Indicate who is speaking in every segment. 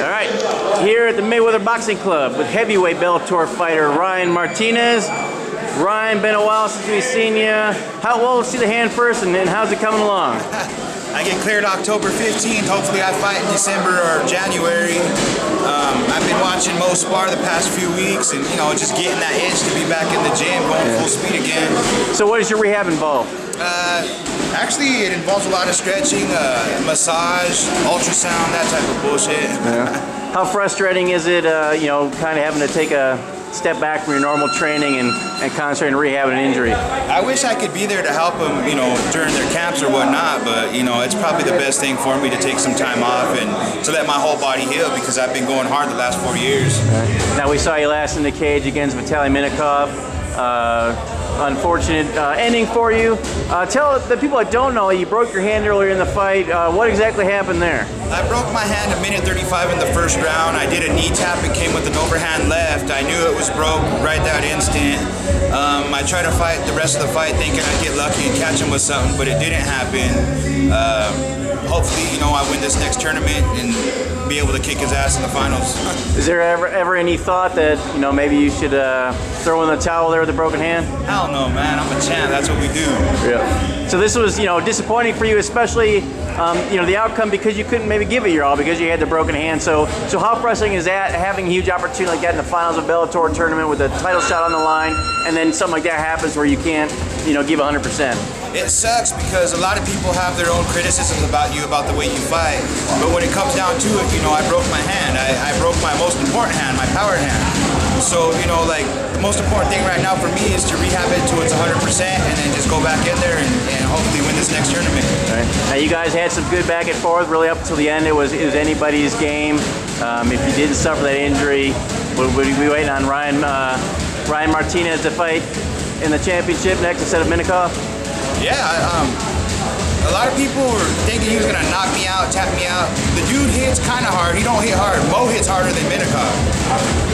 Speaker 1: All right, here at the Mayweather Boxing Club with heavyweight Bellator fighter Ryan Martinez. Ryan, been a while since we've seen you. How well, let's see the hand first, and how's it coming along?
Speaker 2: I get cleared October 15th. Hopefully I fight in December or January. I've been watching Mo spar the past few weeks, and just getting that itch to be back in the gym, going full speed again.
Speaker 1: So what does your rehab involve?
Speaker 2: Actually, it involves a lot of stretching, massage, ultrasound, that type of bullshit.
Speaker 1: Yeah. How frustrating is it, kind of having to take a step back from your normal training and concentrate on rehab and injury?
Speaker 2: I wish I could be there to help them, during their camps or whatnot, but, it's probably the best thing for me to take some time off and to let my whole body heal, because I've been going hard the last 4 years.
Speaker 1: Right. Now, we saw you last in the cage against Vitaly Minakov. Unfortunate ending for you. Tell the people that don't know, you broke your hand earlier in the fight. What exactly happened there?
Speaker 2: I broke my hand a minute 35 in the first round. I did a knee tap and came with an overhand left. I knew it was broke right that instant. I tried to fight the rest of the fight thinking I'd get lucky and catch him with something, but it didn't happen. Hopefully, I win this next tournament and be able to kick his ass in the finals.
Speaker 1: Is there ever any thought that, maybe you should throw in the towel there with a broken hand?
Speaker 2: Hell no, man. I'm a champ. That's what we do.
Speaker 1: Yeah. So this was, disappointing for you, especially, the outcome, because you couldn't maybe give it your all because you had the broken hand. So how frustrating is that, having a huge opportunity like that in the finals of a Bellator tournament with a title shot on the line, and then something like that happens where you can't, give 100%?
Speaker 2: It sucks because a lot of people have their own criticisms about you, about the way you fight. But when it comes down to it, I broke my hand. I broke my most important hand, my power hand. So, the most important thing right now for me is to rehab it to its 100% and then just go back in there and hopefully win this next tournament.
Speaker 1: Right. Now, you guys had some good back and forth really up until the end. It was anybody's game. If you didn't suffer that injury, would you be waiting on Ryan Martinez to fight in the championship next instead of Minakov?
Speaker 2: Yeah, a lot of people were thinking he was gonna knock me out, tap me out. The dude hits kind of hard. He don't hit hard. Mo hits harder than Minakov,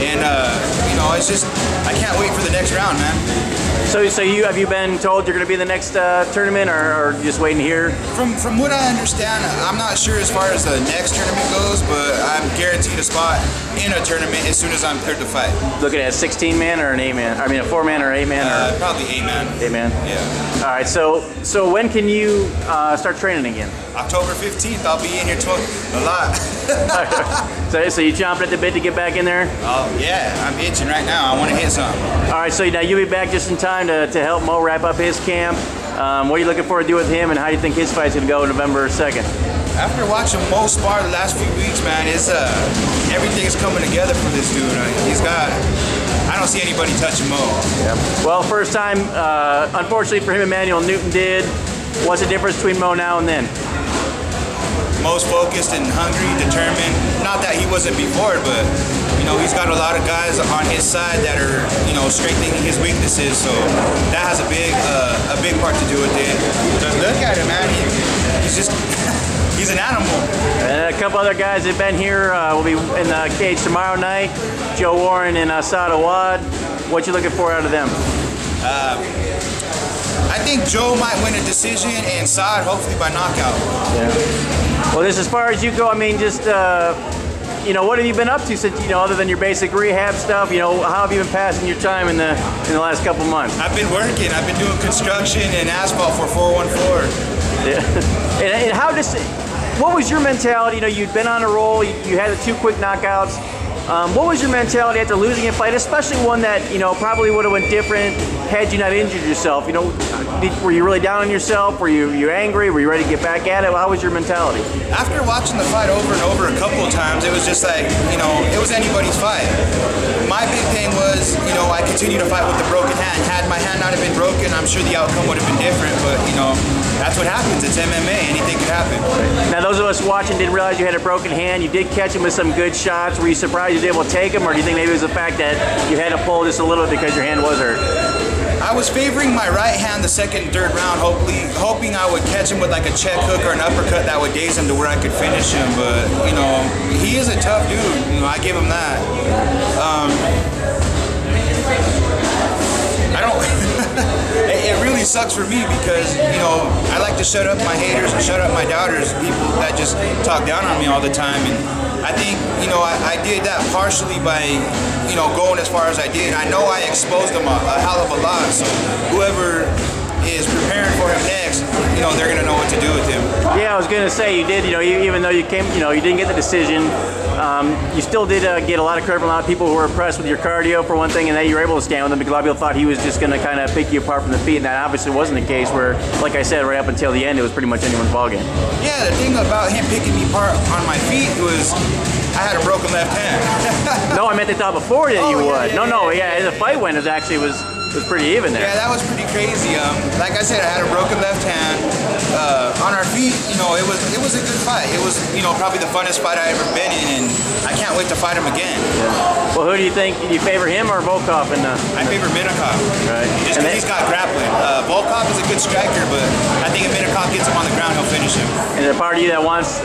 Speaker 2: and it's just I can't wait for the next round, man.
Speaker 1: So have you been told you're gonna be in the next tournament, or just waiting here?
Speaker 2: From what I understand, I'm not sure as far as the next tournament goes, but I'm guaranteed a spot in a tournament as soon as I'm cleared to fight.
Speaker 1: Looking at a 16-man or an 8-man? I mean, a 4-man or 8-man?
Speaker 2: Probably 8-man.
Speaker 1: 8-man?
Speaker 2: Yeah.
Speaker 1: All right, so when can you start training again?
Speaker 2: October 15th, I'll be in here a lot.
Speaker 1: So you chomping at the bit to get back in there?
Speaker 2: Oh, yeah, I'm itching right now. I want to hit something.
Speaker 1: All right, so now you'll be back just in time to help Mo wrap up his camp. What are you looking forward to do with him, and how do you think his fight's going to go November 2nd?
Speaker 2: After watching Mo spar the last few weeks, man, everything is coming together for this dude. I don't see anybody touching Mo.
Speaker 1: Yeah. Well, first time, unfortunately for him, Emmanuel Newton did. What's the difference between Mo now and then?
Speaker 2: Mo's focused and hungry, determined. Not that he wasn't before, but he's got a lot of guys on his side that are strengthening his weaknesses. So that has a big part to do with it. Just look at him, man. He's just he's an animal.
Speaker 1: And a couple other guys that have been here will be in the cage tomorrow night. Joe Warren and Saad Awad. What you looking for out of them?
Speaker 2: I think Joe might win a decision, and Saad hopefully by knockout.
Speaker 1: Yeah. Well, just as far as you go, I mean, just what have you been up to since other than your basic rehab stuff? How have you been passing your time in the last couple months?
Speaker 2: I've been working. I've been doing construction and asphalt for 414.
Speaker 1: Yeah. And what was your mentality? You'd been on a roll. You had the 2 quick knockouts. What was your mentality after losing a fight, especially one that probably would have went different had you not injured yourself? Were you really down on yourself? Were you angry? Were you ready to get back at it? How was your mentality?
Speaker 2: After watching the fight over and over a couple of times, it was just like it was anybody's fight. My big thing was I continued to fight with the broken hand. Had my hand not have been broken, I'm sure the outcome would have been different. But that's what happens. It's MMA. Anything could happen.
Speaker 1: Now, those of us watching didn't realize you had a broken hand. You did catch him with some good shots. Were you surprised you was able to take him, or do you think maybe it was the fact that you had to pull just a little bit because your hand was hurt?
Speaker 2: I was favoring my right hand the second and third round, hoping I would catch him with like a check hook or an uppercut that would daze him to where I could finish him. But he is a tough dude. I give him that. I don't. It really sucks for me because, you know, I like to shut up my haters and shut up my doubters, people that just talk down on me all the time. And I think, you know, I did that partially by, you know, going as far as I did. I know I exposed them a hell of a lot, so whoever is preparing for him next, you know, they're going to know what to do with him.
Speaker 1: Yeah, I was going to say, you did, you know, even though you came, you know, you didn't get the decision, you still did get a lot of credit from a lot of people who were impressed with your cardio, for one thing, and that you were able to stand with him, because a lot of people thought he was just going to kind of pick you apart from the feet, and that obviously wasn't the case, where, like I said, right up until the end, it was pretty much anyone's ballgame.
Speaker 2: Yeah, the thing about him picking me apart on my feet was I had a broken left hand.
Speaker 1: No, I meant they thought before that you would.
Speaker 2: Yeah,
Speaker 1: no, as the fight went, it was pretty even there.
Speaker 2: Yeah, that was pretty crazy. Like I said, I had a broken left hand. On our feet, you know, it was a good fight. It was, you know, probably the funnest fight I ever been in, and I can't wait to fight him again.
Speaker 1: Yeah. Well, who do you think? Do you favor him or Volkov?
Speaker 2: I favor Minakov.
Speaker 1: Right.
Speaker 2: Just because he's got grappling. Volkov is a good striker, but I think if Minakov gets him on the ground, he'll finish him.
Speaker 1: And is there a part of you that wants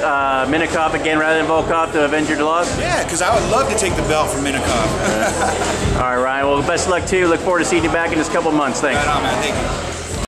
Speaker 1: Minakov again rather than Volkov to avenge your loss?
Speaker 2: Yeah, because I would love to take the belt from Minakov.
Speaker 1: All right, Ryan. Well, best of luck to you. Look forward to seeing you back in just a couple months. Thanks.
Speaker 2: Right on, man. Thank you.